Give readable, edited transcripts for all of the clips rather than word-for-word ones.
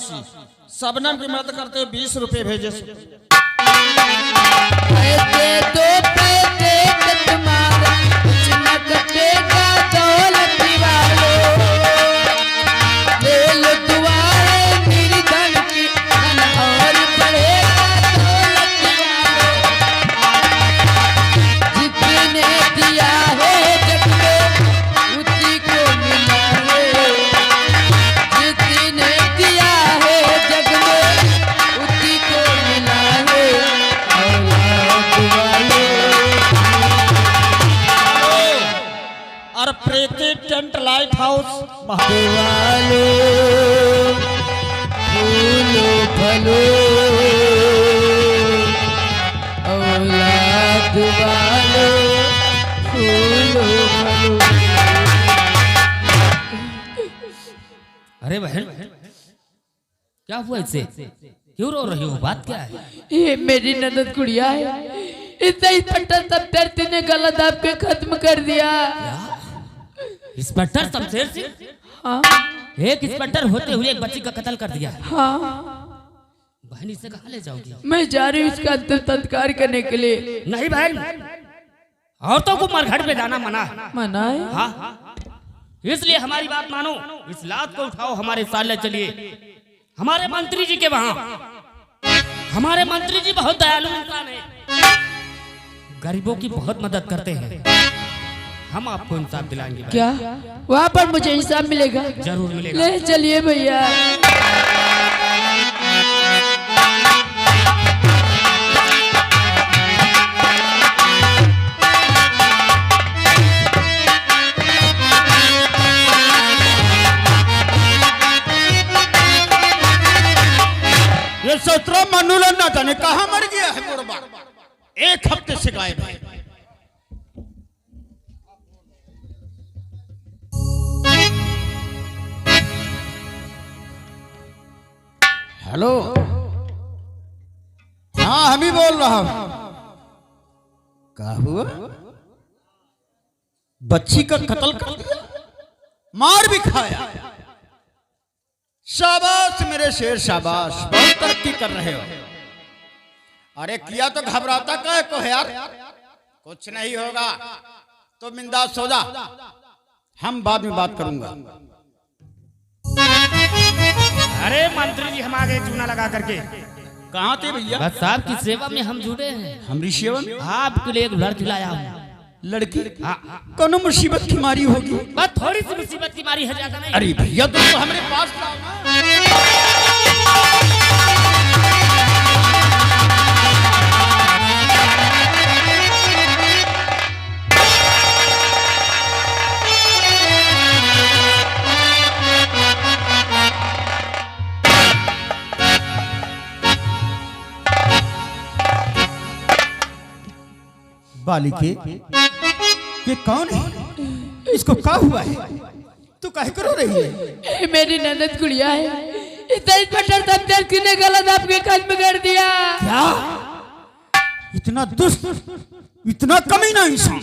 राशि सबनम की मदद करते हुए 20 रुपए भेजे। पैसे दो पैसे का तुम्हारा कुछ न कटेगा दौलत वालों, ले लो दुआएं मेरी धन की धन और बढ़ेगा दौलत वालों। जितने दिया है जग में उसी को मिला है, जितने दिया है जग में उसी को मिला है। और प्रीति टेंट लाइट हाउस वालो फूलो फलो औलाद वालो फूलो फलो। अरे बहन क्या हुआ इससे, क्यों रो रही हो, बात क्या है? ये मेरी ननद गुड़िया है, इतना ही पट्टा सब धरती ने गलत आपके खत्म कर दिया। इंस्पेक्टर शमशेर सिंह, हाँ एक इंस्पेक्टर होते हुए एक बच्ची का कत्ल कर दिया। हाँ बहन इसे कहाँ ले जाओगी? मैं जा रही हूँ इसका अंतिम संस्कार करने के लिए। नहीं बहन, औरतों को मरघट पे जाना मना है। मना है? हाँ, इसलिए हमारी बात मानो, इस लात को उठाओ, हमारे साथ ले चलिए हमारे मंत्री जी के वहां। हमारे मंत्री जी बहुत दयालु इंसान है, गरीबों की बहुत मदद करते हैं। हम आपको इंसाफ दिलाएंगे। क्या वहाँ पर मुझे इंसाफ मिलेगा? जरूर मिलेगा। ले चलिए भैया। ये 17 मनुला ना जाने कहाँ मर गया है मुर्गा, एक हफ्ते से गायब है। हेलो, हाँ हम ही बोल रहा हूं। क्या हुआ? बच्ची का कत्ल कर दिया, मार भी खाया। शाबाश मेरे शेर, शाबाश, बहुत तरक्की कर रहे हो। अरे किया तो घबराता क्या को है यार, कुछ नहीं होगा, तो बिंदास सो जा, हम बाद में बात करूंगा। अरे मंत्री जी हम आ गए चूना लगा करके। कहाँ थे भैया? बस आपकी सेवा में हम जुटे हैं। हमारी सेवा में? आपके लिए एक लड़की लाया हूँ। लड़की? कौन मुसीबत की मारी होगी? बस थोड़ी सी मुसीबत की मारी है, ज्यादा नहीं। अरे भैया तुम तो हमारे पास लाओ ना। बालिके ये कौन है? इसको क्या हुआ है? तू काहे करो रही है? ये मेरी ननद गुड़िया है, इतना इंस्पेक्टर शमशेर सिंह ने गलत आपके खत्म कर दिया। क्या? इतना दुष्ट, इतना कमीना इंसान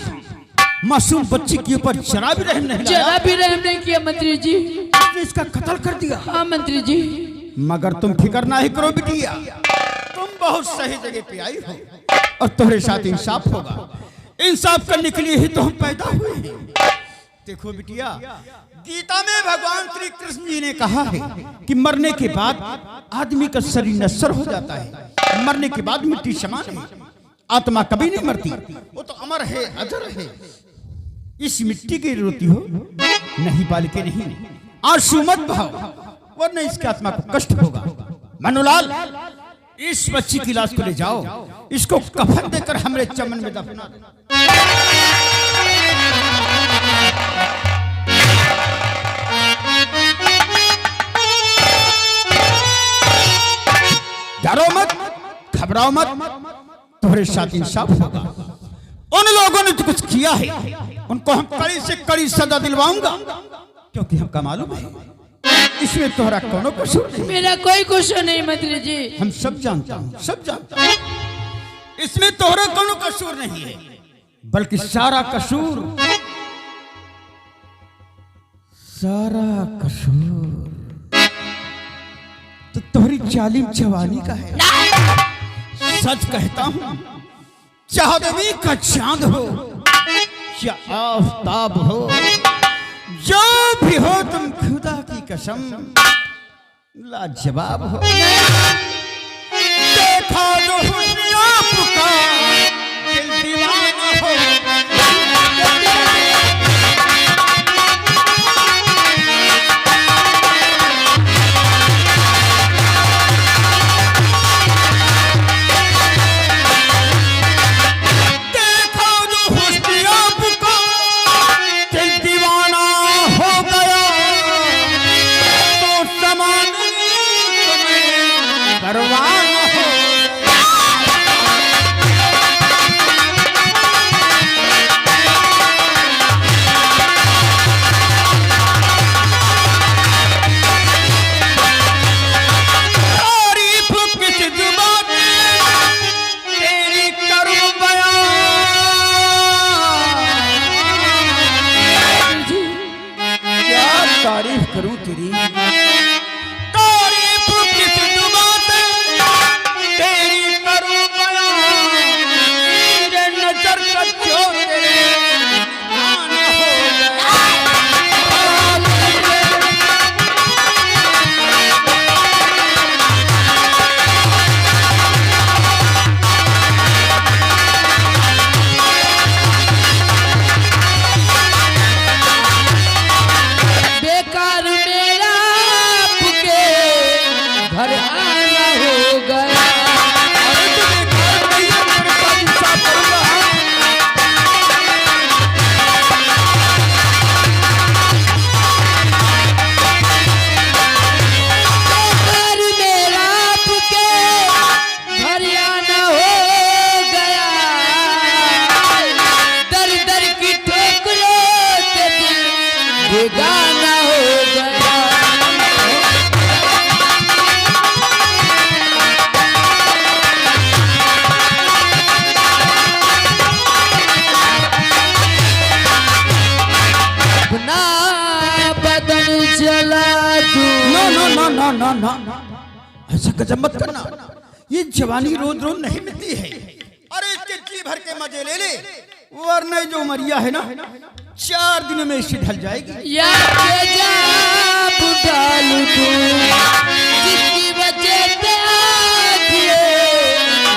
मासूम बच्ची के ऊपर जरा भी रहम नहीं, जरा भी रहम नहीं किया मंत्री जी। इसने इसका कत्ल कर दिया। हाँ मंत्री जी। मगर तुम फिक्र ना ही करो बिटिया, तुम बहुत सही जगह पे आई हो और तुम्हारे साथ इंसाफ होगा। इंसाफ करने के लिए ही तो हम पैदा हुए हैं। देखो बिटिया, गीता में भगवान श्री कृष्ण जी ने कहा है कि मरने के बाद आदमी का शरीर नश्वर हो जाता है, मरने के बाद मिट्टी समान है, आत्मा कभी नहीं मरती, वो तो अमर है, अजर है। इस मिट्टी की रोती हो नहीं बालिके, नहीं आंसू मत बहाओ, वरना इसकी आत्मा को कष्ट होगा। मनुलाल, इस बच्ची की लाश को ले जाओ, इसको कफन देकर हमारे चमन में दफना दो। डरो मत, घबराओ मत, तुम्हारे साथ इंसाफ होगा। उन लोगों ने तो कुछ किया है, उनको हम कड़ी से कड़ी सजा दिलवाऊंगा, क्योंकि हमका मालूम है इसमें तुम्हारा कोनो कसूर नहीं। मेरा कोई कसूर नहीं मंत्री जी। हम सब जानता हूँ, सब जानता हूँ, इसमें तुम्हारा कोनो कसूर नहीं है, बल्कि सारा कसूर तो जालिम जवानी का है। सच कहता हूँ, चांदनी का चांद हो या आफताब हो, जो भी हो तुम खुदा की कसम लाजवाब हो। देखा जो हुस्न आपका दिल दीवाना हो। तारीफ करूं तेरी, तारीफ किस जुबान से तेरी करूं बयां, तेरे नजर का जो तेरे आना हो गाना हो गया। अपना बदन जला दूं। No no no no no no, ऐसा गजब मत करना। ये जवानी रोज रोज नहीं मिलती है। अरे इसके जी भर के मजे ले ले, वरना जो मरिया है ना 4 दिनों में इससे ढल जाएगी। जिसकी वजह से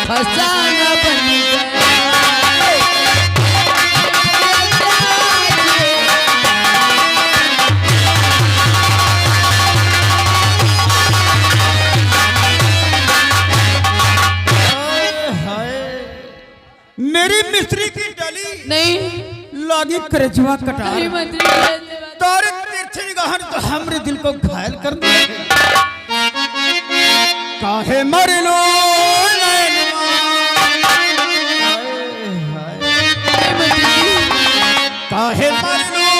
फसाना बन गया। मेरी मिस्त्री की डली नहीं लागी करजवा कटा तारे तिरछी निगाहन तो हमरे दिल को घायल कर दिया। काहे मरलो काहे मरलो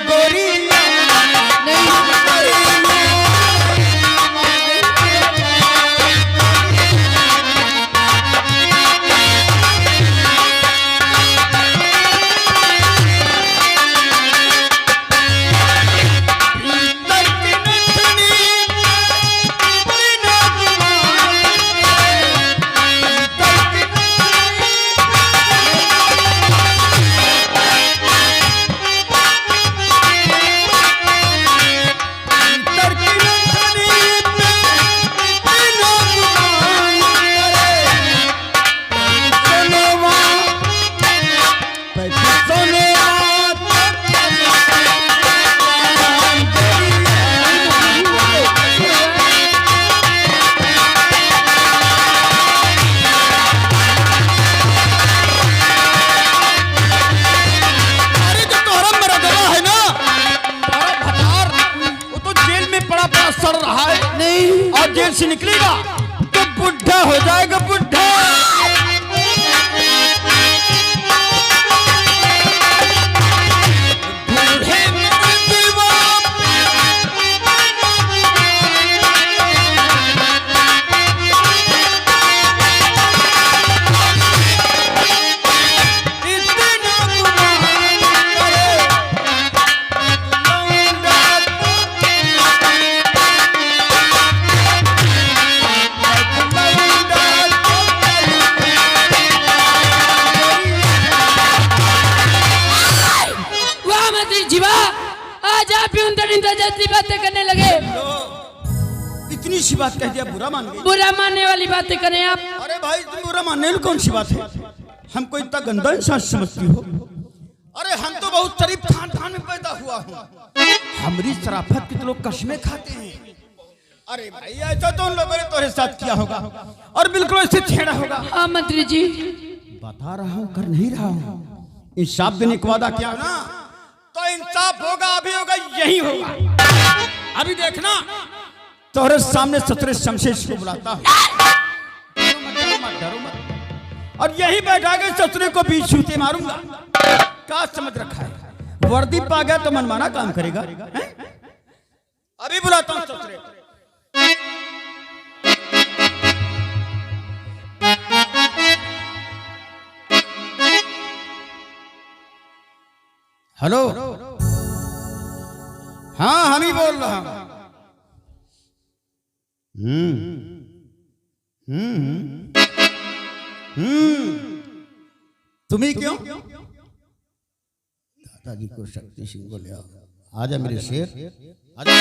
गोरिया जेल से निकलेगा तो बुढ़ा हो जाएगा, बुढ़ा। छोटी सी बात कह दिया बुरा मान गई। बुरा मानने वाली बातें करें आप। अरे भाई तुम बुरा मानने में कौन सी बात है? हमको इतना गंदा इंसान समझती हो? अरे हम तो बहुत शरीफ खानदान में पैदा हुआ हूँ। हमारी शराफत के तो लोग कस्में खाते हैं। अरे भाई ऐसा तो उन लोगों ने तुम्हारे साथ किया होगा और बिल्कुल ऐसे छेड़ा होगा। हाँ मंत्री जी, बता रहा हूँ, कर नहीं रहा हूँ। इंसाफ देने का वादा किया ना, तो इंसाफ होगा, अभी होगा, यही होगा। अभी देखना तुम्हारे सामने सतरे शमशेर को बुलाता हूँ। डरो मत। और यही बैठा के सतरे को बीच छूते मारूंगा। क्या समझ रखा है? वर्दी पा गया तो मनमाना काम करेगा है? अभी बुलाता हूँ सतरे। हेलो, हाँ हम ही बोल रहा हूं। तुम्ही क्यों? दादाजी को शक्ति सिंह को ले आओ। आजा मेरे शेर, आजा।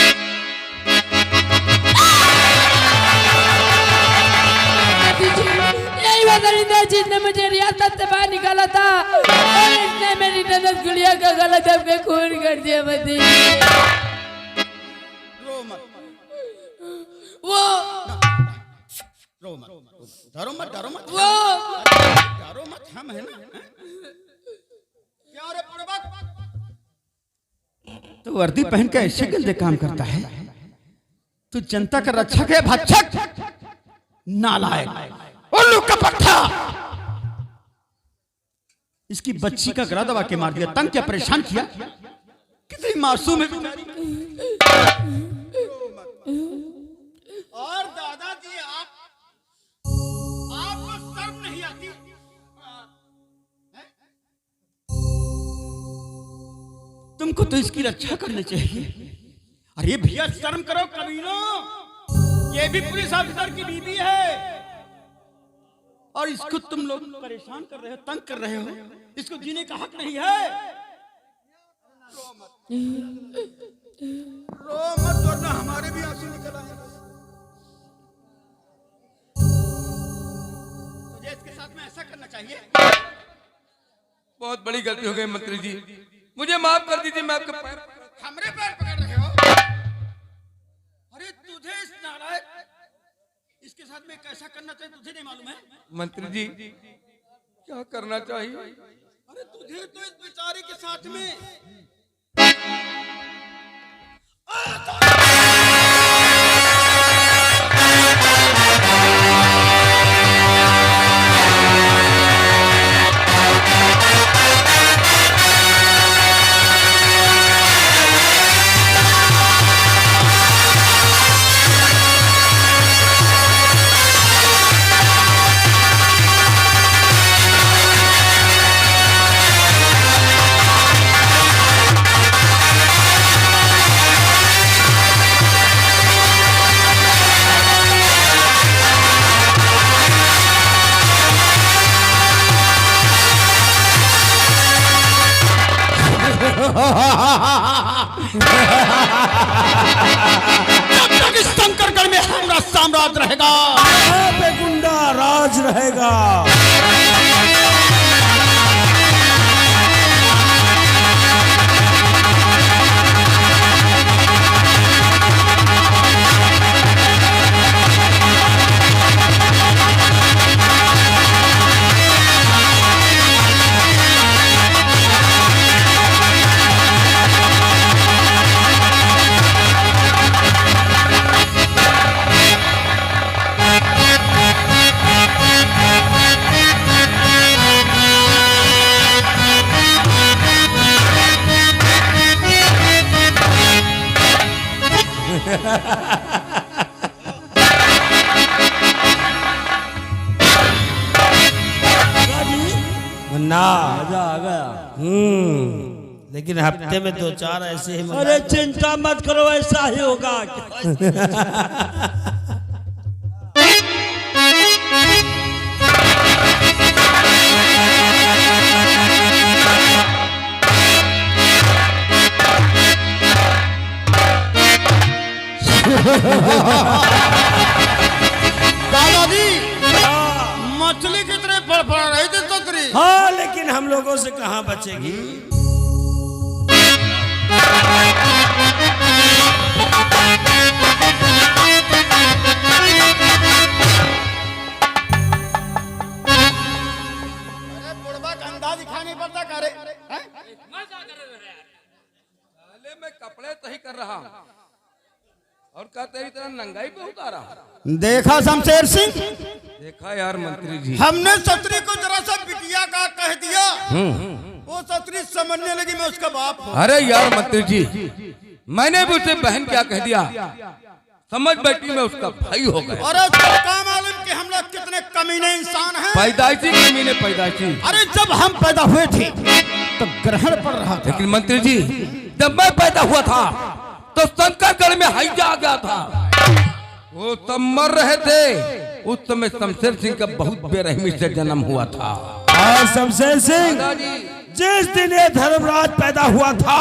यही वजह जिसने मुझे रियासत से बाहर निकाला था और इसने मेरी ननद गुड़िया का गला दब के खून कर दिया। मंत्री रो मत, वो रो मत, डरो मत, डरो मत, वो डरो मत, हम है ना। क्या रे बुड़बक, तो वर्दी पहन के ऐसे गंदे काम करता है? तू जनता का रक्षक है, भक्षक, नालायक, उल्लू का पट्टा। इसकी बच्ची का गला दबा के मार दिया, तंग किया, परेशान किया। कितनी मासूम है बेचारी। और दादाजी आपको शर्म नहीं आती? तुमको तो इसकी रक्षा करनी चाहिए। अरे भैया शर्म करो कमीनों, ये भी पुलिस ऑफिसर की बीवी है और इसको तुम लोग परेशान कर रहे हो, तंग कर रहे हो। इसको जीने का हक नहीं है। रो मत वरना हमारे भी आंसू निकल आएंगे। तुझे इसके साथ में ऐसा करना चाहिए। बहुत बड़ी गलती हो गई मंत्री जी, मुझे माफ कर दीजिए। मैं आपके पैर, हमरे पैर पकड़ रहे हो? अरे तुझे इस नालायक इसके साथ में कैसा करना चाहिए तुझे नहीं मालूम है? मंत्री जी क्या करना चाहिए? अरे तुझे तो इस बेचारे के साथ में जब तक इस शंकरगढ़ में हमारा साम्राज्य रहेगा, पे गुंडा राज रहेगा। मुन्ना मजा आ गया। लेकिन हफ्ते में 2-4 ऐसे ही अरे चिंता मत करो, ऐसा ही होगा। दादाजी मछली की तरह फड़फड़ा रही थी ससुरी। हाँ, लेकिन हम लोगों से कहाँ बचेगी। अरे बुढ़वा का अंदाज दिखाने पड़ता करे। साले मैं कपड़े तही कर रहा हूँ और क्या तेरी तरह नंगाई पे उतारा। देखा शमशेर सिंह, देखा यार मंत्री जी, हमने ससुरी को जरा सा बिटिया का कह दिया, वो ससुरी समझने लगी मैं उसका बाप हूँ। अरे यार मंत्री जी, मैंने भी उसे बहन क्या कह दिया, समझ बैठी मैं उसका भाई हो गया। और उसको क्या मालूम कि हम लोग कितने कमीने इंसान हैं। पैदाइशी कमीने पैदाइशी। अरे जब हम पैदा हुए थे तो ग्रहण पड़ रहा था। लेकिन मंत्री जी, जब मैं पैदा हुआ था तो शंकरगढ़ में हैजा आ गया था, वो सब मर रहे थे। उस समय शमशेर सिंह का बहुत बेरहमी से जन्म हुआ था। और शमशेर सिंह, जिस दिन ये धर्मराज पैदा हुआ था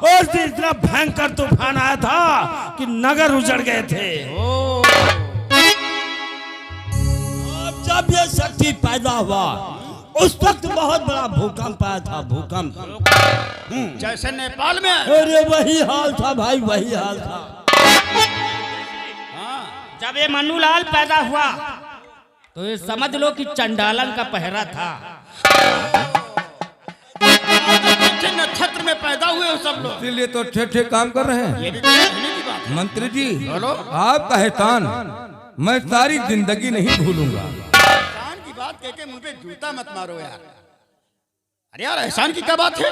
उस दिन इतना भयंकर तूफान आया था कि नगर उजड़ गए थे। और जब ये शक्ति पैदा हुआ उस वक्त बहुत बड़ा भूकंप आया था, भूकंप। जैसे नेपाल में। अरे वही हाल था भाई, वही हाल था। जब ये मन्नूलाल पैदा हुआ तो ये समझ लो कि चंडालन का पहरा था। नक्षत्र में पैदा हुए हो सब लोग, इसीलिए तो ठे काम कर रहे हैं। ये भी कहने की बात है। मंत्री जी, आपका एहसान मैं सारी जिंदगी नहीं भूलूंगा। एहसान की बात कह के मुंह पे जूता मत मारो यार। अरे यार एहसान की क्या बात है।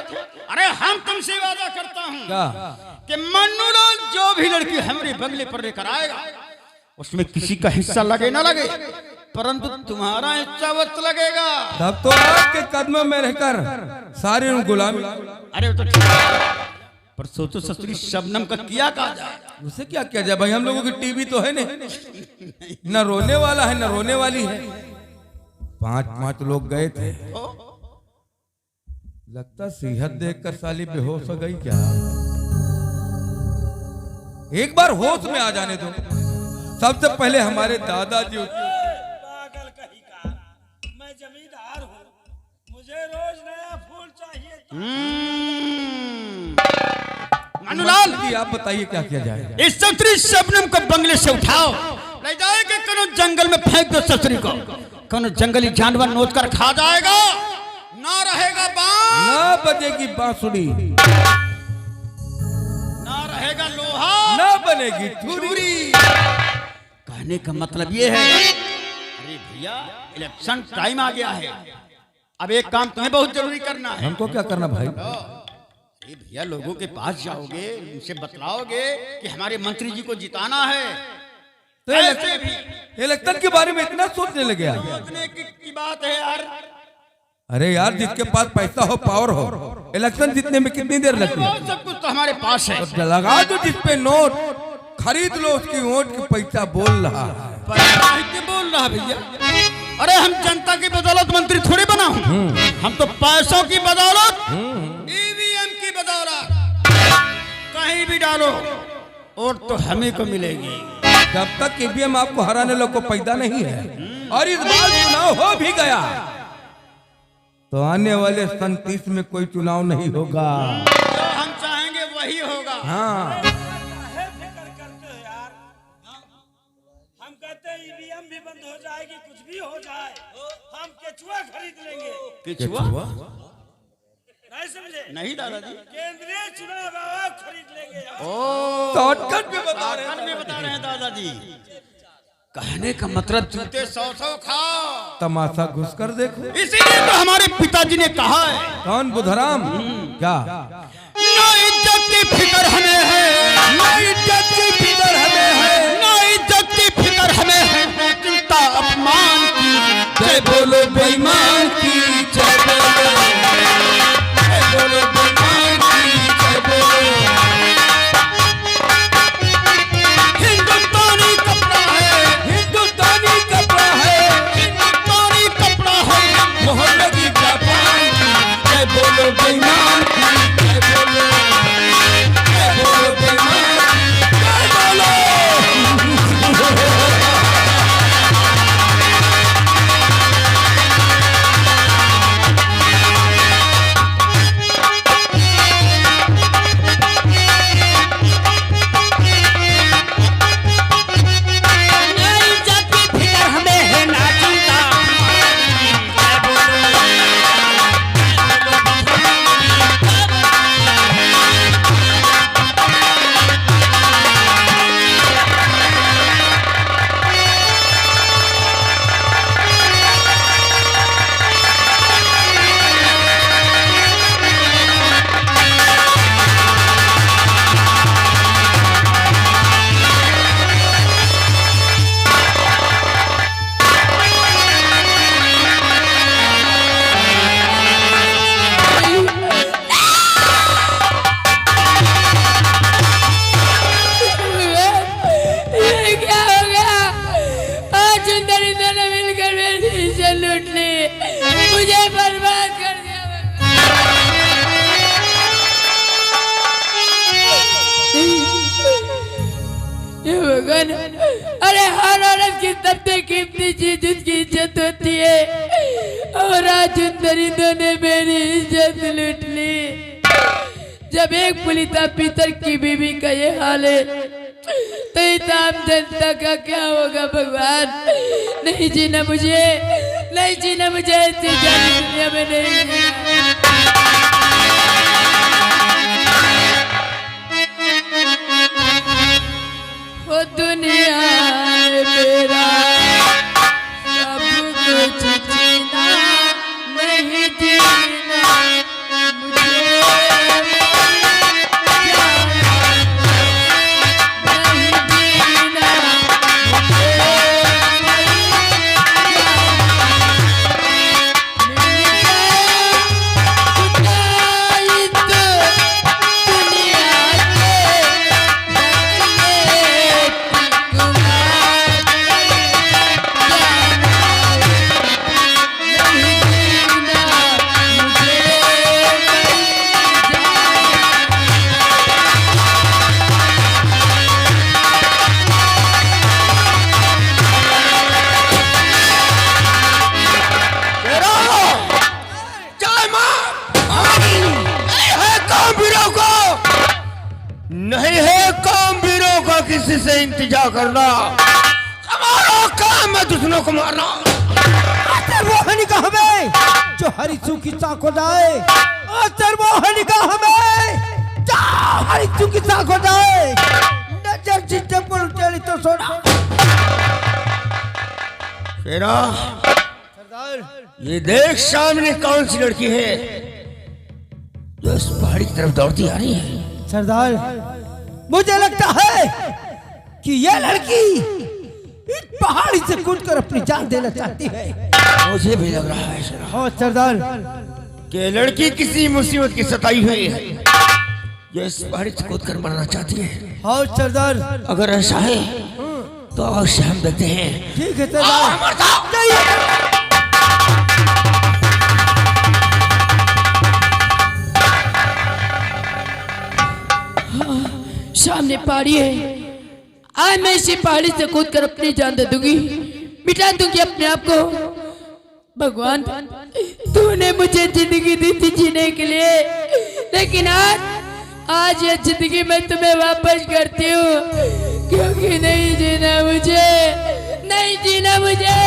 अरे हम तुमसे वादा करता हूँ क्या? कि मन्नूलाल जो भी लड़की हमारे बंगले पर लेकर आएगा उसमें किसी का हिस्सा लगे ना लगे, परंतु तुम्हारा हिस्सा वक्त लगेगा। तब तो आपके कदमों में रहकर सारे गुलामी। अरे वो तो ठीक है, पर सोचो ससुरी शबनम का किया कहा जाए। उसे क्या किया जाए भाई, हम लोगों की टीवी तो है नहीं, न रोने वाला है न रोने वाली है। 5 लोग गए थे, लगता सेहत देखकर साली बेहोश हो गई क्या। एक बार होश में आ जाने दो। सबसे पहले हमारे दादाजी। पागल कहीं का, मैं जमींदार हूँ, मुझे रोज नया फूल चाहिए। मन्नूलाल जी आप बताइए क्या किया जाए। इस ससुरी शबनम को बंगले से उठाओ, ले जाएंगे कनो जंगल में फेंक दो ससुरी को। कनो जंगली जानवर नोच कर खा जाएगा, ना रहेगा बांस, ना बजेगी बांसुरी, ना रहेगा लोहा, ना बनेगी छुरी। कहने का मतलब ये है, अरे भैया इलेक्शन टाइम आ गया है, अब एक काम तुम्हें बहुत जरूरी करना है। हमको क्या करना भाई? अरे भैया लोगों के पास जाओगे, उनसे बतलाओगे कि हमारे मंत्री जी को जिताना है। तो ऐसे भी इलेक्शन के बारे में इतना सोचने लगे आप? सोचने की बात है यार। अरे यार, जिसके पास पैसा हो, पावर हो, इलेक्शन जीतने में कितनी देर लगती है? वो सब कुछ तो हमारे पास है। तो लगा दो जिस पे नोट, खरीद लो उसकी वोट की पैसा बोल रहा है। बोल रहा भैया, अरे हम जनता की बदौलत मंत्री थोड़ी बना हूँ, हम तो पैसों की बदौलत, ईवीएम की बदौलत कहीं भी डालो वोट तो हमें को मिलेगी। जब तक ईवीएम आपको हराने लोग को पैदा नहीं है, और इस बार चुनाव हो भी गया तो आने वाले सन 30 में कोई चुनाव नहीं होगा। जो हम चाहेंगे वही होगा। हाँ, फिक्र करते हो यार, हम कहते हैं ईवीएम भी बंद हो जाएगी, कुछ भी हो जाए, हम केचुआ खरीद लेंगे। केचुआ? नहीं समझे? नहीं दादाजी, केंद्रीय चुनाव आयोग खरीद लेंगे। शॉर्टकट में बता रहे में बता रहे हैं दादाजी। कहने का मतलब जूते 100 खाओ, तमाशा घुस कर देखो। इसीलिए तो हमारे पिताजी ने कहा है, कौन बुधराम? क्या? ना इज्जत की फिक्र हमें है, ना इज्जत की फिक्र हमें है, ना इज्जत की फिक्र हमें है, ना चिंता अपमान की। जय बोलो बेईमान की, जय बोलो, जय बोलो बेईमान की, जय बोलो। हिंदुस्तानी कपड़ा है, हिंदुस्तानी कपड़ा है, हिंदुस्तानी कपड़ा है, मोहम्मद जापान की। जय बोलो बेईमान की, जय बोलो, जय बोलो बेईमान, जय बोलो। मुझे बर्बाद कर दिया ये भगवान। अरे हर औरत की सबसे कीमती चीज उसकी इज्जत होती है और आज उन दरिंदों ने मेरी इज्जत लूट ली। जब एक पुलिता पितर की बीवी का ये हाल है तो इस आम जनता का क्या होगा भगवान। नहीं जीना मुझे, नहीं जीना मुझे, ऐसी जानी दुनिया में नहीं जीना। वो दुनिया मेरा सब कुछ जीना नहीं जीना मुझे नहीं है काम वीरों का किसी से इंतजार करना। हमारा काम है दुश्मनों को मारना। मोहनी का हमें जो हरी सूखी साख हो जाए, मोहनी का हमें जो हरी सूखी साख हो जाए, नजर जिससे पर चली तो सोना। शेरा ये देख सामने कौन सी लड़की है जो इस पहाड़ी की तरफ दौड़ती आ रही है। सरदार मुझे लगता है कि यह लड़की इस पहाड़ी से कूदकर अपनी जान देना चाहती है। मुझे भी लग रहा है शेरा। हाँ सरदार कि लड़की किसी मुसीबत की सताई हुई है जो इस पहाड़ी से कूदकर मरना चाहती है। हाँ सरदार अगर ऐसा है तो अवश्य हम देखते हैं। ठीक है सरदार। सामने पहाड़ी है, आज मैं इसी पहाड़ी से कूदकर अपनी जान दे दूंगी, मिटा दूंगी अपने आप को। भगवान तूने मुझे जिंदगी दी थी जीने के लिए, लेकिन आज ये जिंदगी मैं तुम्हें वापस करती हूँ, क्योंकि नहीं जीना मुझे, नहीं जीना मुझे।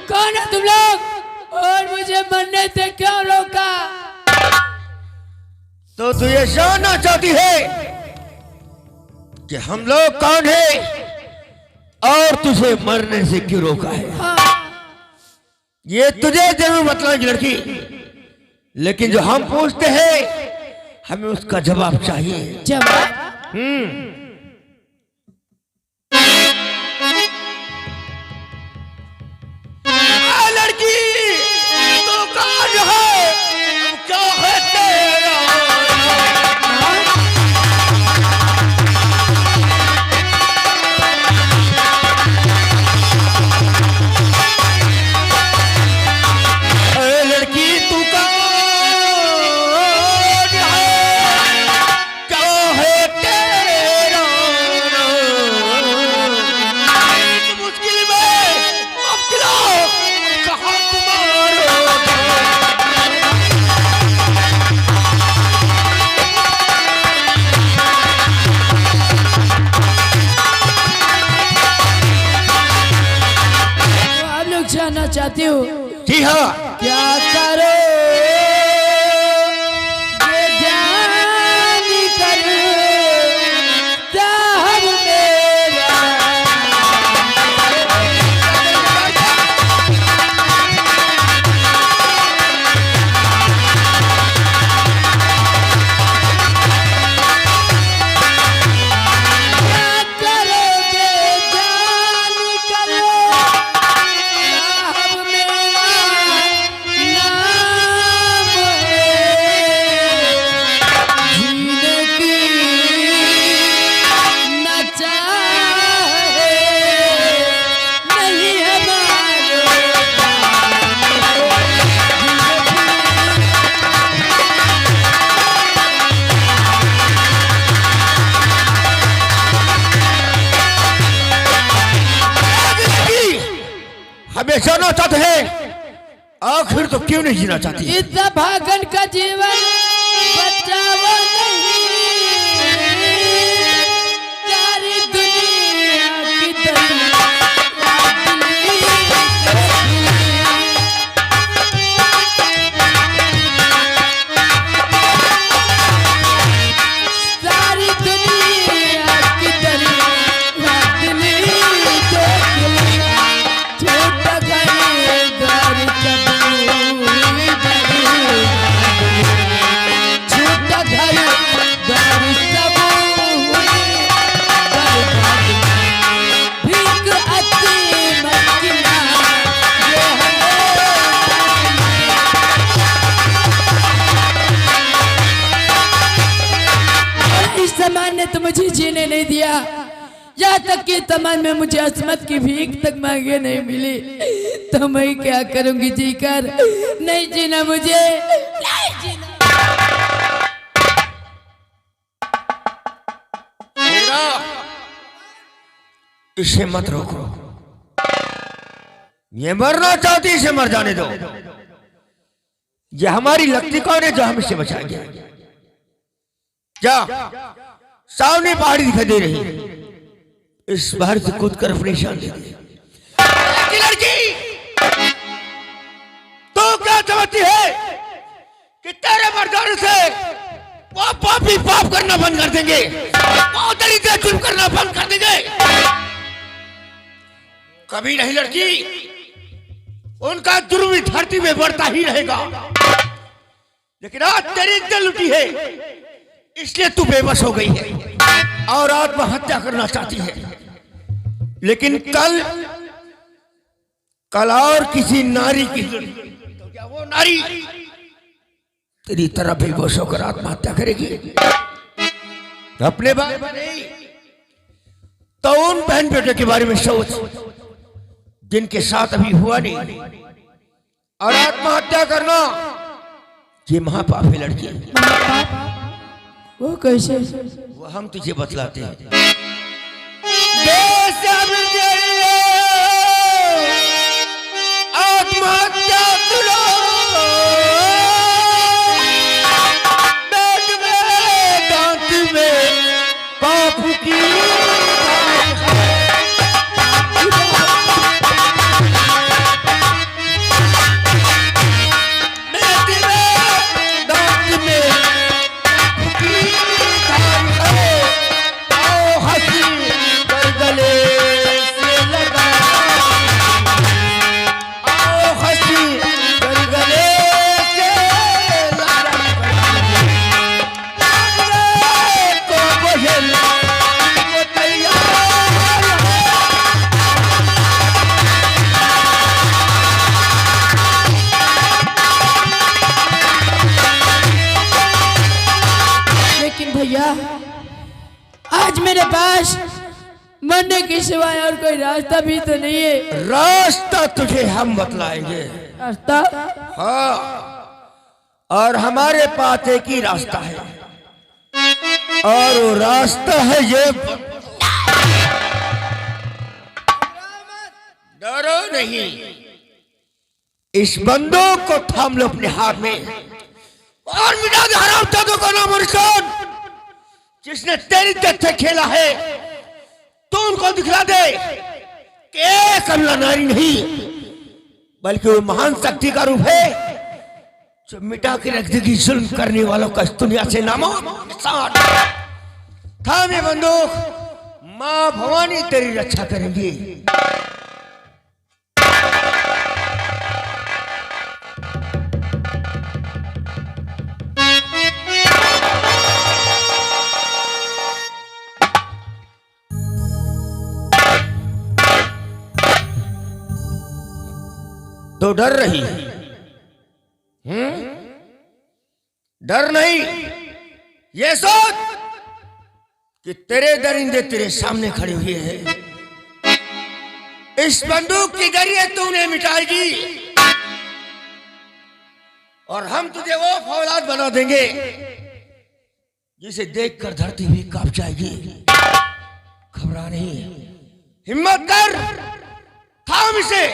कौन है तुम लोग और मुझे मरने से क्यों रोका? तो तू ये जानना चाहती है कि हम लोग कौन है और तुझे मरने से क्यों रोका है? हाँ। ये तुझे जरूर बतलाएगी लड़की, लेकिन जो हम पूछते हैं हमें उसका जवाब चाहिए। जवाब? लड़की तो कौन है, क्या है तेरा? लड़की तू कौन है, क्या है तेरा? मुश्किल में मुश्किलों कहाँ तुम्हारा? तो आप लोग जानना चाहते हो जी हाँ, क्या करो ये जान कर साहब मेरा। क्या करोगे परेशान चाहते हैं, आखिर तो क्यों नहीं जीना चाहती? इतना भागन का जीवन बचावा नहीं, सारी दुनिया की सारी दुनिया की छोटा तो मुझे जीने नहीं दिया, यहाँ तक कि तमन में मुझे असमत की भीख तक मांगे नहीं मिली, तो मैं क्या करूंगी जीकर? नहीं जीना मुझे, नहीं जीना। इसे मत रोको, ये मरना चाहती, इसे मर जाने दो। ये हमारी लगती कौन है जो हम इसे बचाएंगे? क्या सामने पहाड़ी दिखाई दे रही, इस बाहर से कूद कर अपनी जान दे दी। लड़की, तो क्या समझती है कि तेरे मर्दाने से वो पापी पाप करना बंद कर देंगे, वो तरीके जुल्म करना बंद कर देंगे? कभी नहीं लड़की, उनका जुर्म भी धरती में बढ़ता ही रहेगा। लेकिन आज तेरी इज्जत लुटी है, इसलिए तू बेबस हो गई है और आत्महत्या करना चाहती है। लेकिन कल और किसी नारी की तो क्या वो नारी तेरी तरह बेबस होकर आत्महत्या करेगी? अपने बारे में नहीं तो उन बहन बेटे के बारे में सोच जिनके साथ अभी हुआ नहीं। और आत्महत्या करना ये महापाप है लड़की। वो कैसे? वो हम तुझे बतलाते हैं। आत्महत्या करो, पेट में दांत में पाप की आज मेरे पास मरने के सिवाय और कोई रास्ता भी तो नहीं है। रास्ता तुझे हम बतलाएंगे। रास्ता? हाँ, और हमारे पास एक ही रास्ता है, और वो रास्ता है ये। डरो नहीं, इस बंदूक को थाम लो अपने हाथ में और मिटा दे हरामजादों का नाम और निशान। जिसने तेरी इज्जत से खेला है तो उनको दिखला दे कि एक अल्लाह नारी नहीं बल्कि वो महान शक्ति का रूप है जो मिटा के रख देगी जुल्म करने वालों का इस दुनिया से नामो निशान। थामे बंदूक, मां भवानी तेरी रक्षा करेंगी। तो डर रही, डर नहीं, ये सोच कि तेरे दरिंदे तेरे सामने खड़े हुए हैं। इस बंदूक की जरिए तू उन्हें मिटाएगी और हम तुझे वो फौलाद बना देंगे जिसे देखकर धरती भी कांप जाएगी। घबरा नहीं, हिम्मत कर, थाम इसे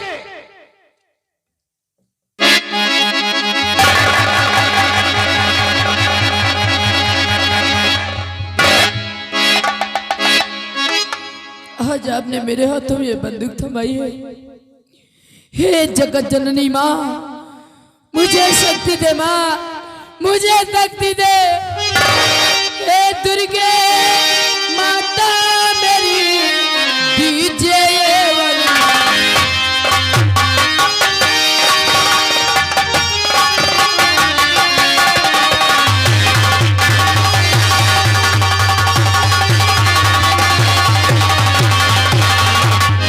आपने मेरे हाथों में ये बंदूक थमाई है। हे जगत जननी माँ, मुझे शक्ति दे माँ, मुझे शक्ति दे। हे दुर्गे माता मेरी, दीजिए ये वरदान।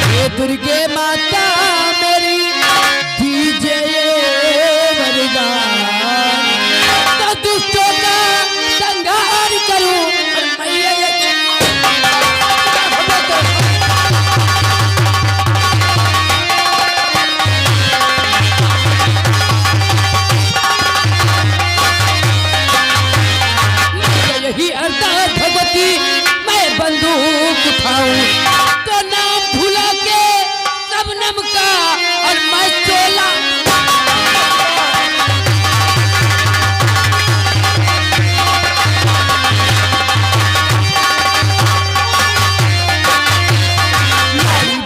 हे दुर्गे माता मेरी, दीजिए ये वरदान। तो दुष्टों का संहार करूं और मैया यही अर्थात भगवती, मैं बंदूक उठाऊं तो नाम भुला के सबनम का और मैं चोला।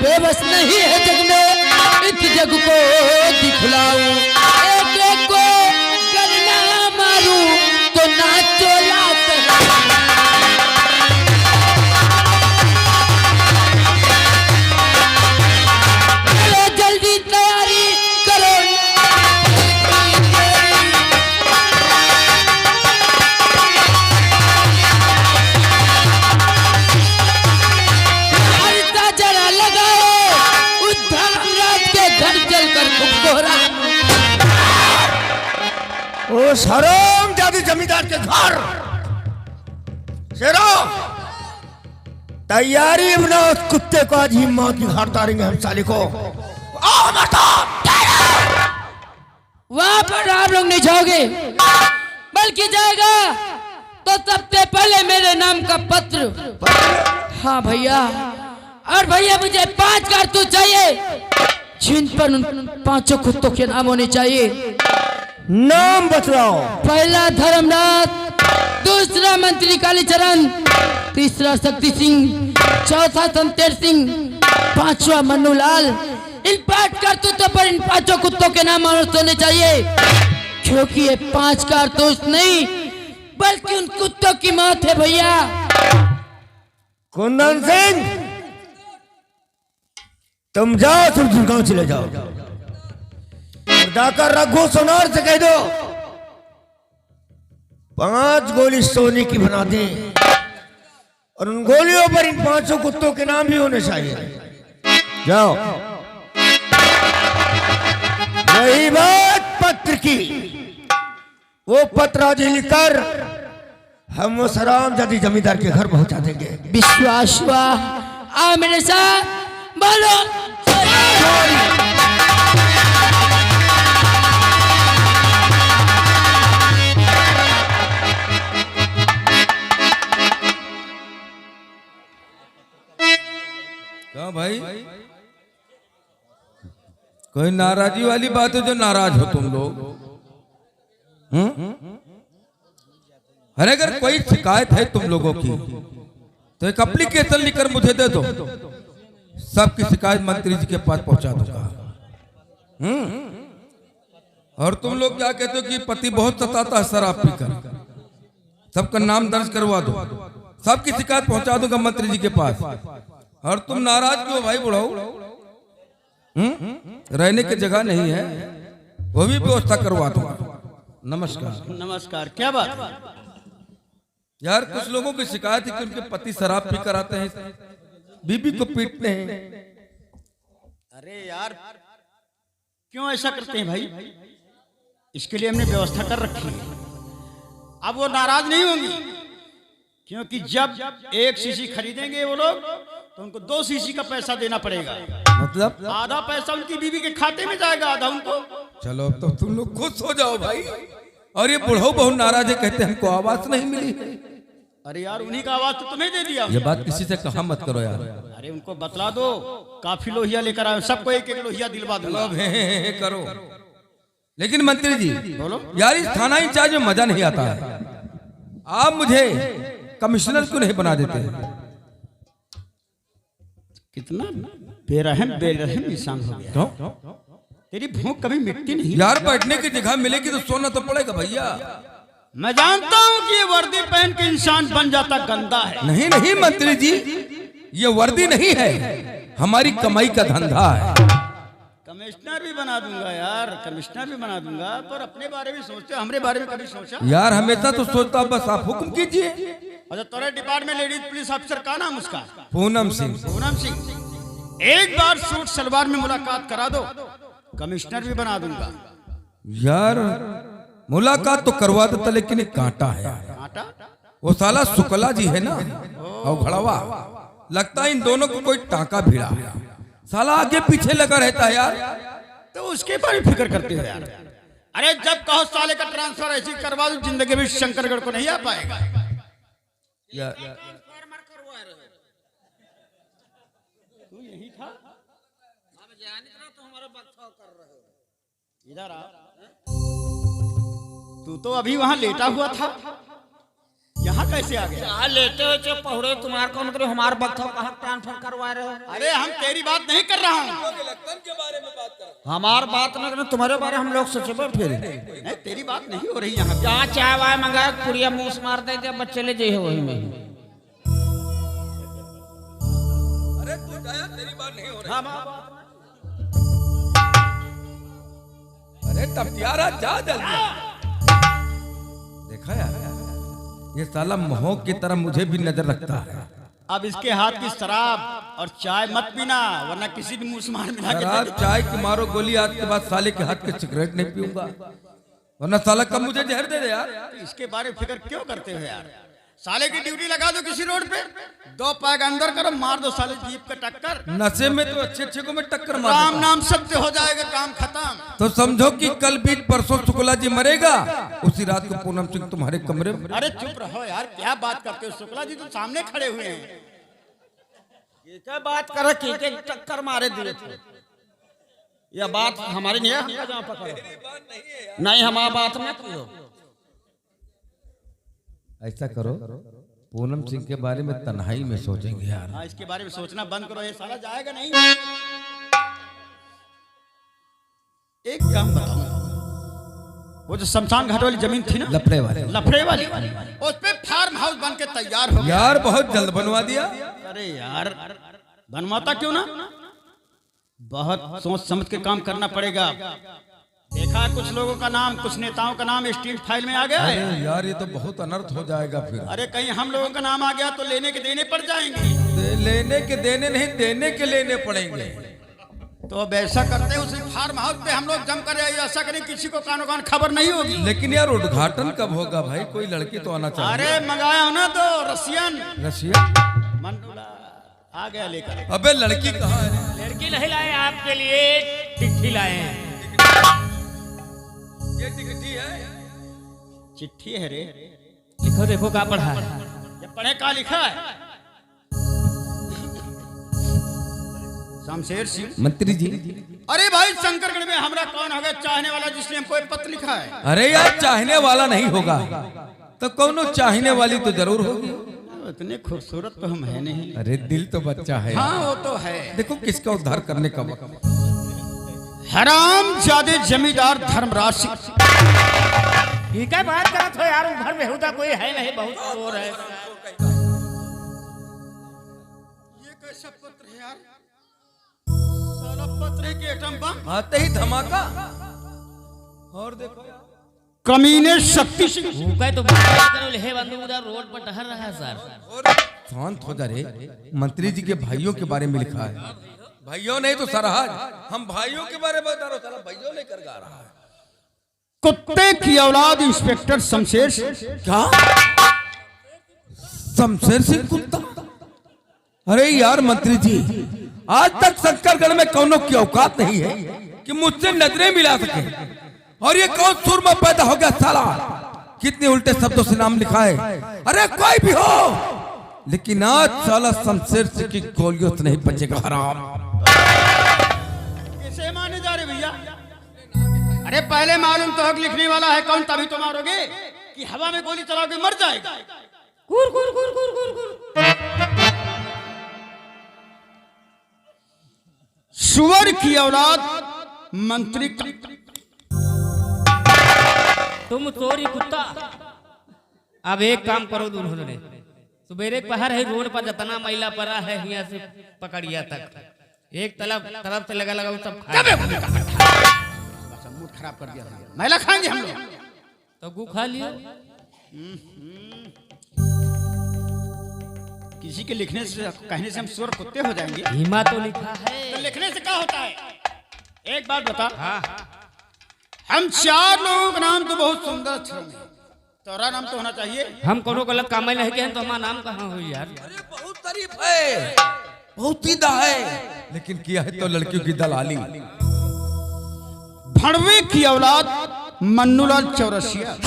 बेबस नहीं है जग में, इस जग को दिखलाऊं। एक एक को करना मारूं तो ना चोला चलो जल्दी तैयारी करो। जरा लगाओ उस धर्मराज के घर चलकर कोहरा। ओ हराम जादू जमींदार के घर। शेरो, तैयारी बनाओ, उस कुत्ते को आज ही मौत की घाट उतारेंगे हम साले को। आओ मरता। वहां पर आप लोग नहीं जाओगे, बल्कि जाएगा तो सबसे पहले मेरे नाम का पत्र। हाँ भैया, और भैया मुझे 5 कारतूस चाहिए, जिन पर उन 5 कुत्तों के नाम होने चाहिए। नाम बतलाओ। पहला धर्मराज, दूसरा मंत्री कालीचरण, तीसरा शक्ति सिंह, चौथा शमशेर सिंह, 5वां मन्नूलाल। इन 5 कारतूसों पर इन 5 कुत्तों के नाम होने चाहिए, क्योंकि ये 5 कारतूस नहीं बल्कि उन कुत्तों की मौत है भैया। कुंदन सिंह, तुम जाओ, तुम दुर्गांव चले जाओ और जाकर रघु सोनार से कह दो 5 गोली सोने की बना दे, और उन गोलियों पर इन 5 कुत्तों के नाम भी होने चाहिए। जाओ। रही बात पत्र की, वो पत्र आज लिखकर हम उस हराम जादी जमींदार के घर पहुंचा देंगे। विश्वास हुआ, आओ मेरे साथ, बोलो। क्या भाई, कोई नाराजी वाली बात है जो नाराज हो तुम लोग? अरे अगर कोई शिकायत है तुम लोगों की तो एक एप्लीकेशन लिखकर मुझे दे दो, सबकी शिकायत मंत्री जी के पास पहुंचा दूंगा। और तुम लोग क्या कहते हो कि पति बहुत सताता है शराब पीकर, सबका नाम दर्ज करवा दो, सबकी शिकायत पहुंचा दूंगा मंत्री जी के पास। और तुम नाराज क्यों भाई बुढ़ाओ? रहने की जगह नहीं है, वो भी व्यवस्था करवा दूंगा। नमस्कार। नमस्कार। क्या बात? यार कुछ लोगों की शिकायत है कि उनके पति शराब पी कर आते हैं, बीबी को पीटते हैं। अरे यार, क्यों ऐसा करते हैं भाई? इसके लिए हमने व्यवस्था कर रखी है। अब वो नाराज नहीं होंगी, क्योंकि जब 1 शीशी खरीदेंगे वो लोग तो उनको 2 शीशी का पैसा देना पड़ेगा। मतलब आधा पैसा उनकी बीवी के खाते में जाएगा, आधा उनको। चलो तो तुम लोग खुश हो जाओ भाई। और ये बुढ़ो बहुत नाराज है, कहते हमको आवाज नहीं मिली। अरे यार, उन्हीं का आवाज तो तुम्हें दे दिया। ये बात किसी से कहा मत करो यार। अरे उनको बतला दो, काफी लोहिया लेकर आए, सबको 1-1 लोहिया दिलवा दूंगा। करो। लेकिन मंत्री जी बोलो यार, इस थाना इंचार्ज में मजा नहीं आता है। आप मुझे कमिश्नर क्यों नहीं बना देते? कितना बेरहम बेरहम इंसान हो गया। तेरी भूख कभी मिटती नहीं। यार बैठने की जगह मिलेगी तो सोना तो पड़ेगा भैया। मैं जानता हूँ कि ये वर्दी पहन के इंसान बन जाता गंदा है। नहीं नहीं मंत्री जी, ये वर्दी नहीं है, हमारी कमाई का धंधा है। कमिश्नर भी बना दूंगा यार, कमिश्नर भी बना दूंगा, पर अपने बारे में सोचते, हमरे बारे में कभी सोचा? यार हमेशा तो सोचता, बस आप हुक्म कीजिए। अच्छा, तुम्हारे डिपार्टमेंट लेडीज पुलिस ऑफिसर का नाम उसका? पूनम सिंह। पूनम सिंह। एक बार सूट सलवार में मुलाकात करा दो, कमिश्नर भी बना दूंगा। यार मुलाकात तो करवा देता, लेकिन एक कांटा है। कांटा? वो साला शुक्ला जी है ना, और घड़वा, लगता है इन दोनों को कोई टाका भिड़ा। साला आगे पीछे लगा रहता है यार। तो उसके बारे में फिक्र करते हो यार? अरे जब कहो साले का ट्रांसफर ऐसी करवा दो, जिंदगी में शंकरगढ़ को नहीं आ पाएगा। तू यही था? इधर आ। तू तो अभी वहां लेटा हुआ था, यहाँ कैसे आ गया? यहाँ लेटे हुए जो पहुड़े तुम्हारे को मतलब हमारे बक्थों कहाँ ट्रांसफर करवा रहे हो? अरे हम तेरी बात नहीं कर रहा हूँ, हमार बात में तुम्हारे बारे हम लोग सोचे फिर नहीं, तेरी बात नहीं हो रही यहाँ। जहाँ चाय वाय मंगाए पुड़िया मूस मार दे जब बच्चे ले जाइए वही में। अरे तू जाया, तेरी बात नहीं हो रही। अरे तब यारा जा जल्दी। देखा यार, ये साला मोह की तरह मुझे भी नजर रखता है। अब इसके हाथ की शराब और चाय मत पीना, वरना किसी भी मुंह मार मिला के शराब चाय की मारो गोली, आज के बाद साले के हाथ के सिगरेट नहीं पीऊंगा, वरना साला कब मुझे जहर दे दे यार। इसके बारे में फिक्र क्यों करते हो यार? साले की ड्यूटी लगा दो किसी रोड पे, 2 पैग अंदर करो, मार दो साले जीप पे टक्कर। नशे में तो अच्छे अच्छे को मैं टक्कर मार राम देता। नाम सत्य हो जाएगा, काम खत्म। तो समझो कि कल बीत परसों शुक्ला जी मरेगा, उसी रात को पूनम सिंह तुम्हारे कमरे में। अरे चुप रहो यार, क्या बात करते हो? शुक्ला जी तो सामने खड़े हुए हैं। ये क्या बात करे कि टक्कर मारे दिए थे? यह बात हमारी नहीं है, जहाँ पकड़ो नहीं, हमारी बात मत करो। ऐसा करो, पूनम सिंह के बारे में तन्हाई में सोचेंगे यार। हाँ, इसके बारे में सोचना बंद करो, ये साला जाएगा नहीं। एक काम बताओ, वो जो शमशान घाट वाली जमीन थी ना, लफड़े वाले, उस पे फार्म हाउस बन के तैयार हो गया। यार बहुत जल्द बनवा दिया। अरे यार बनवाता क्यों ना, बहुत सोच समझ के काम करना पड़ेगा। देखा कुछ लोगों का नाम, कुछ नेताओं का नाम स्टील फाइल में आ गया है। अरे यार ये तो बहुत अनर्थ हो जाएगा फिर। अरे कहीं हम लोगों का नाम आ गया तो लेने के देने पड़ जाएंगे। लेने के देने नहीं, देने के लेने पड़ेंगे। तो अब ऐसा करते हैं, उसी फार्म हाउस पे हम लोग जम कर ऐसा करें किसी को कानो कान खबर नहीं होगी। लेकिन यार उद्घाटन कब होगा भाई? कोई लड़की तो आना चाहिए। अरे मंगाया हो ना तो रसियन रशिया मंडूला आ गया लेकर। अबे लड़की कहाँ है? लड़की नहीं लाए आपके लिए, चिट्ठी लाए हैं। ये टिकटी है, चिट्ठी है रे। लिखो देखो क्या पढ़ा है। ये पढ़े का लिखा है? शमशेर सिंह मंत्री जी। अरे भाई शंकरगढ़ में हमरा कौन होगा चाहने वाला जिसने हमको एक पत्र लिखा है? अरे यार चाहने वाला नहीं होगा तो कौनो चाहने वाली तो जरूर होगी। इतने खूबसूरत तो हम है नहीं। अरे दिल तो बच्चा है। हाँ वो तो है। देखो किसका उद्धार करने का वक्त। हराम जादे जमींदार धर्मराज सिंह। ठीक है बात करा तो यार, घर में होता कोई है नहीं, बहुत शोर है। ये कैसा पत्र है यार? साला पत्र के एटम बम आते ही धमाका। और देखो कमीने शक्ति सिंह। भूखा है तो करो, ले बंदूक उधर रोड पर टहल रहा है सर। शांत हो जा रे। मंत्री जी के भाइयों के बारे में लिखा है। भाइयों नहीं तो सरहद, हम भाइयों के बारे में बता रहा हूँ, भाइयों नहीं कर गा रहा है। कुत्ते की औलाद इंस्पेक्टर शमशेर सिंह। क्या? शमशेर सिंह कुत्ता? अरे यार मंत्री जी, आज तक शंकरगढ़ में कौनों की औकात नहीं है कि मुझसे नजरें मिला सके। और ये कौन सुरमा पैदा हो गया साला? कितने उल्टे शब्दों से नाम लिखा है। अरे कोई भी हो, लेकिन आज साला शमशेर सिंह की गोलियों से नहीं बचेगा हराम। किसे माने जा रहे भैया? अरे पहले मालूम तो हक लिखने वाला है कौन, तभी तो मारोगे कि हवा में गोली चलाओगे मर जाएगा। सुअर की औलाद मंत्री का तुम चोरी कुत्ता। अब एक काम करो दुल्हन, सवेरे पहर है रोड पर जितना मैला पड़ा है यहाँ से पकड़िया तक एक तरफ से लगा वो सब मूड खराब कर दिया। मैला खाएंगे हम लोग तो गु खा लियो। किसी के लिखने से कहने से हम सुअर कुत्ते हो जाएंगे? हिमा तो लिखा है। तो लिखने से क्या होता है? एक बात बता। हाँ। हम 4 लोगों का नाम तो बहुत सुंदर अक्षर में, तोरा नाम तो होना चाहिए। हम कोनो गलत काम में नहीं किए तो हमारा नाम कहाँ हो यार? अरे बहुत तारीफ है, बहुत सीधा है, लेकिन किया है तो लड़कियों की दलाली। भड़वे की औलाद मन्नूलाल चौरसिया।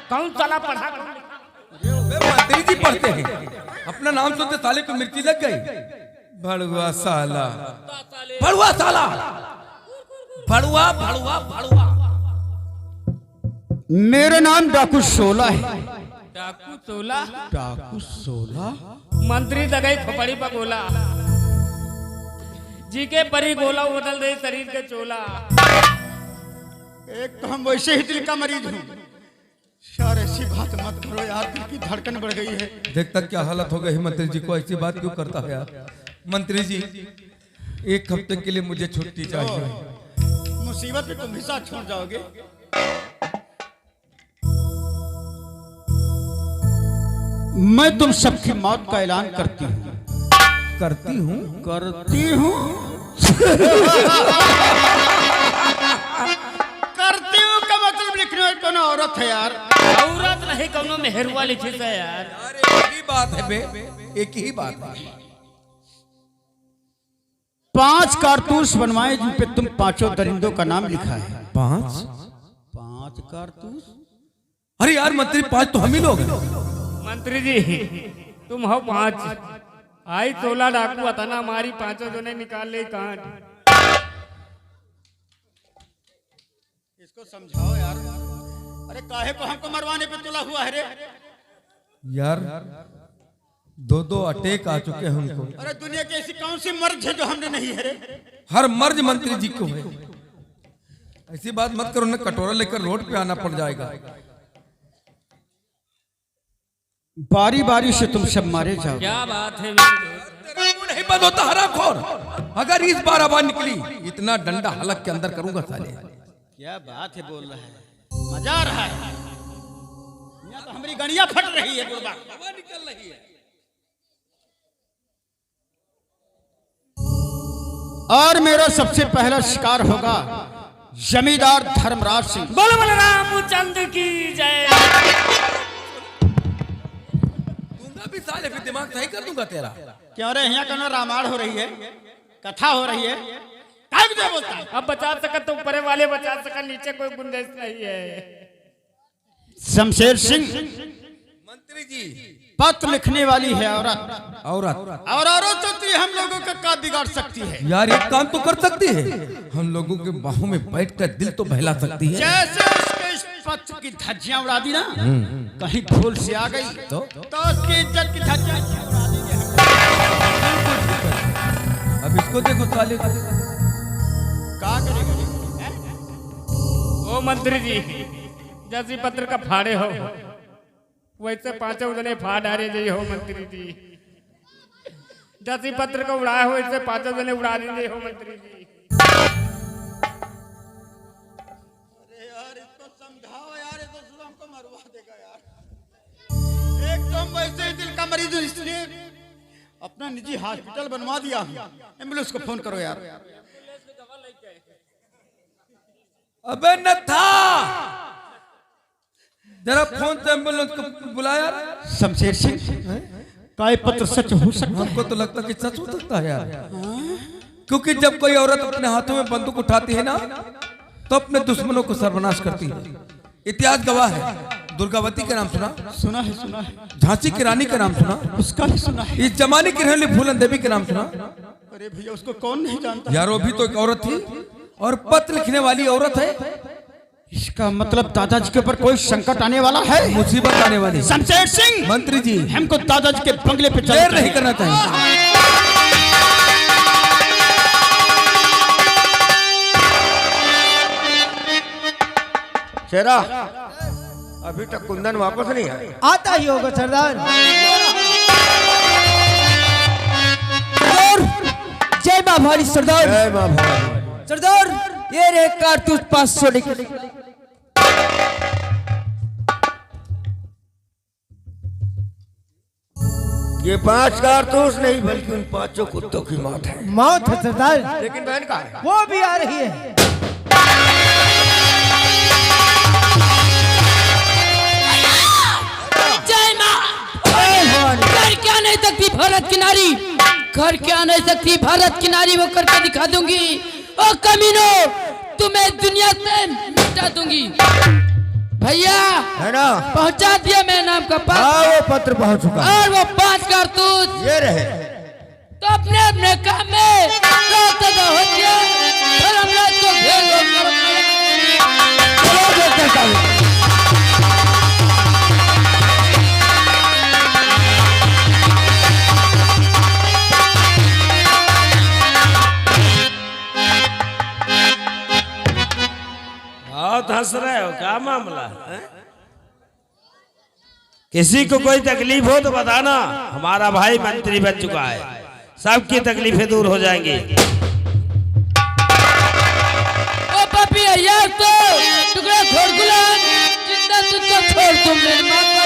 कौन साला पढ़ा? मंत्री जी पढ़ते हैं, अपना नाम सुनते साले को मिर्ची लग गई। भड़ुआ साला, भड़ुआ साला, भड़ुआ भड़ुआ भड़ुआ। मेरा नाम डाकू सोला है। डाकू सोला? डाकू सोला? मंत्री दगाई खोपड़ी पर गोला, जी के परी गोला बदल दे शरीर के चोला। एक तो हम वैसे ही दिल का मरीज हूँ यार, ऐसी बात मत करो यार, दिल की धड़कन बढ़ गई है। देखता क्या हालत हो गई मंत्री जी को, ऐसी बात क्यों करता है यार? मंत्री जी 1 हफ्ते के लिए मुझे छुट्टी चाहिए। मुसीबत में तुम भी साथ छोड़ जाओगे। मैं तुम सबकी मौत का ऐलान करती हूँ। करती हूँ करती हूँ करती हूँ का मतलब लिखने वाली कौन औरत है यार? औरत नहीं कोनो मेहरुआ लिखी है यार। एक ही बात है बे, एक ही बात है। 5 कारतूस बनवाए जिन पे तुम 5 दरिंदों का नाम लिखा है। 5 कारतूस? अरे यार मंत्री 5 तो हम ही लोग हैं। मंत्री जी तुम हो 5, आई 16 डाकू अतना हमारी 5 जने निकाल ले काट। इसको समझाओ यार। अरे काहे को हमको मरवाने पे तुला हुआ है रे? यार 2 अटैक आ चुके हैं हमको। अरे दुनिया की ऐसी कौन सी मर्ज है जो हमने नहीं है रे? हर मर्ज मंत्री जी को है। ऐसी बात मत करो, ना कटोरा लेकर रोड पे आना पड़ जाएगा। बारी बारी से तुम सब मारे जाओ। क्या बात है? तेरा मुंह नहीं बंद होता हरामखोर। अगर इस बार आवाज निकली इतना डंडा हलक के अंदर करूंगा साले। क्या बात है बोल रहा है? मजा आ रहा है। यहाँ तो हमारी गड़ियां फट रही है बुढ़बा। हवा निकल रही है। और मेरा सबसे पहला शिकार होगा जमींदार धर्मराज सिंह। बोल बोल रामचंद्र की जय। दूंगा भी साले, फिर दिमाग सही कर दूंगा तेरा। क्यों रे? यहाँ कहना रामायण हो रही है, कथा हो रही है, काय को बोलता है? अब बचा सका तो ऊपर वाले बचा सका, नीचे कोई गुंजाइश नहीं है। शमशेर सिंह मंत्री जी पत्र लिखने वाली है औरत। औरत और औरत होती है हम लोगों का क्या बिगाड़ सकती है? यार एक काम तो कर सकती है, हम लोगों के बाहों में बैठकर दिल तो बहला सकती है। जैसे उसके इस पत्र की धज्जियां उड़ा दी ना, कहीं भूल से आ गई तो उसकी इज्जत की धज्जियां उड़ा देंगे। अब इसको देखो साले को। क्या करेंगे? ओ मंत्री जी जैसी पत्र का फाड़े हो वैसे 5 जने फाड़ डाले जी हो मंत्री जी। जैसी पत्र को उड़ाए हो वैसे 5 जने उड़ा दीजिए हो मंत्री जी। अरे यार इसको समझाओ यार, ये तो हमको मरवा देगा यार। एक तो हम वैसे ही दिल का मरीज हूं, इसलिए अपना निजी हॉस्पिटल बनवा दिया। एम्बुलेंस को फोन करो यार। अबे न था, जरा फोन से एम्बुलेंस को बुलाया। शमशेर सिंह का ये पत्र सच हो सकता है? हमको तो लगता कि सच हो सकता है यार, क्योंकि जब कोई औरत अपने हाथों में बंदूक उठाती है ना तो अपने दुश्मनों को सर्वनाश करती है। इतिहास गवाह है। दुर्गावती का नाम सुना? सुना है, सुना है। झांसी की रानी का नाम सुना? उसका भी सुना है। इस जमाने की रहने वाली फूलन देवी का नाम सुना? अरे भैया उसको कौन नहीं जानता? यार वो भी तो एक औरत थी और पत्र लिखने वाली औरत है। इसका मतलब दादाजी के ऊपर कोई संकट आने वाला है, मुसीबत आने वाली। शमशेर सिंह मंत्री जी हमको दादाजी के बंगले पे देर नहीं करना चाहिए। शेरा, अभी तक कुंदन वापस नहीं आया। आता ही होगा सरदार। जय मां भारी सरदार। जय मां भवानी। सरदार ये रे कारतूस 500 निकले। ये 5 कारतूस नहीं बल्कि उन 5 कुत्तों की मौत है। मौत है सरदार। लेकिन बहन कहाँ है? वो भी आ रही है। जय मां। घर क्या नहीं सकती भारत की नारी, घर क्या नहीं सकती भारत की नारी, वो करके दिखा दूंगी। ओ कमीनो, तुम्हें दुनिया से मिटा दूंगी। भैया है ना? पहुंचा दिया मेरे नाम का पत्र। हाँ, वो पत्र पहुंच चुका है। और वो 5 कारतूस ये रहे। तो अपने अपने काम में होती है। धर्मराज को घेर लो। बहुत हंस रहे हो, क्या मामला है? किसी को कोई तकलीफ हो तो बताना, हमारा भाई मंत्री बन चुका है, सबकी तकलीफें दूर हो जाएंगी। ओ पपी यार, तो टुकड़ा छोड़ गुलाम, जिंदा तुझको छोड़ दूं मेरी माँ का।